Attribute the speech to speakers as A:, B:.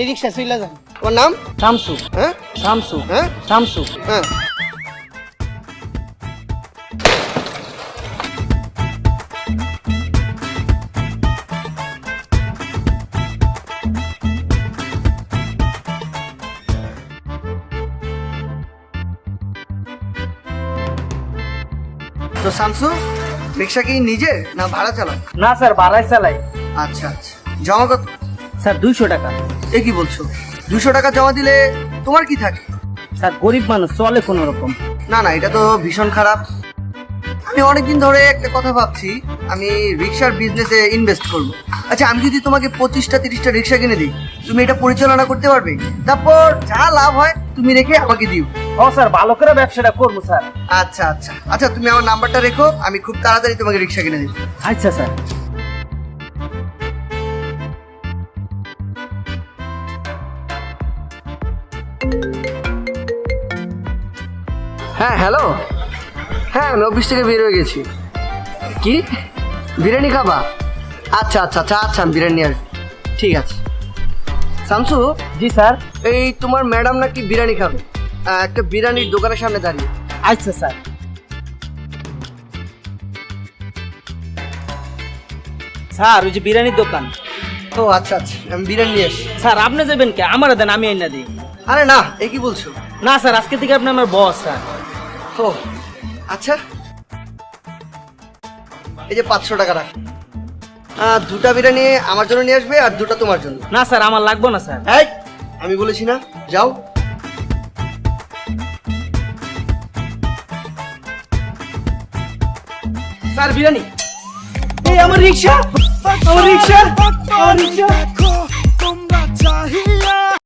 A: এই রিক্সা চলে যান।
B: তোমার নাম?
A: শামসু।
B: হ্যাঁ
A: শামসু।
B: হ্যাঁ
A: শামসু।
B: হ্যাঁ। তো শামসু, রিক্সা কি নিজের না ভাড়া চালাও?
A: না স্যার, ভাড়ায় চালাই।
B: আচ্ছা আচ্ছা, জমা কত?
A: স্যার 200 টাকা।
B: এ কি বলছো? 200 টাকা জমা দিলে তোমার কি থাকে?
A: স্যার গরিব মানুষ, চলে কোনো রকম।
B: না না, এটা তো ভীষণ খারাপ। আমি অনেকদিন ধরে একটা কথা ভাবছি, আমি রিক্সার বিজনেসে ইনভেস্ট করব। আচ্ছা, আমি যদি তোমাকে 25টা 30টা রিক্সা কিনে দিই, তুমি এটা পরিচালনা করতে পারবে? তারপর যা লাভ হয় তুমি রেখে আমাকে দিও।
A: ও স্যার, ভালো করে ব্যবসাটা করবো স্যার।
B: আচ্ছা আচ্ছা আচ্ছা, তুমি আমার নাম্বারটা রেখো, আমি খুব তাড়াতাড়ি তোমাকে রিক্সা কিনে দিই।
A: আচ্ছা স্যার।
B: হ্যাঁ হ্যালো, হ্যাঁ আমি অফিস থেকে বের হয়ে গেছি। কি বিরিয়ানি খাবা? আচ্ছা আচ্ছা আচ্ছা আচ্ছা, আমি বিরিয়ানি আসবো। ঠিক আছে। শামসু,
A: জি স্যার।
B: এই তোমার ম্যাডাম নাকি বিরিয়ানি খাবে, একটা বিরিয়ানির দোকানের সামনে দাঁড়িয়ে।
A: আচ্ছা স্যার। স্যার ওই যে বিরিয়ানির দোকান।
B: ও আচ্ছা আচ্ছা, আমি বিরিয়ানি নিয়ে আসি।
A: স্যার আপনি যাবেন কে? আমার দেন, আমি আইনা দিই।
B: আরে না, এ কি বলছো?
A: না স্যার, আজকে থেকে আপনি আমার বস স্যার।
B: ও আচ্ছা, এই যে 500 টাকা রাখ। দুটা বিরিয়ানি আমার জন্য নিয়ে আসবে আর দুটা তোমার জন্য।
A: না স্যার, আমার লাগবে না স্যার।
B: এই, আমি বলেছি না, যাও।
A: স্যার বিরিয়ানি। এই আমার রিক্সা, আমার রিক্সা, আমার রিক্সা।
C: তোমরা চাহি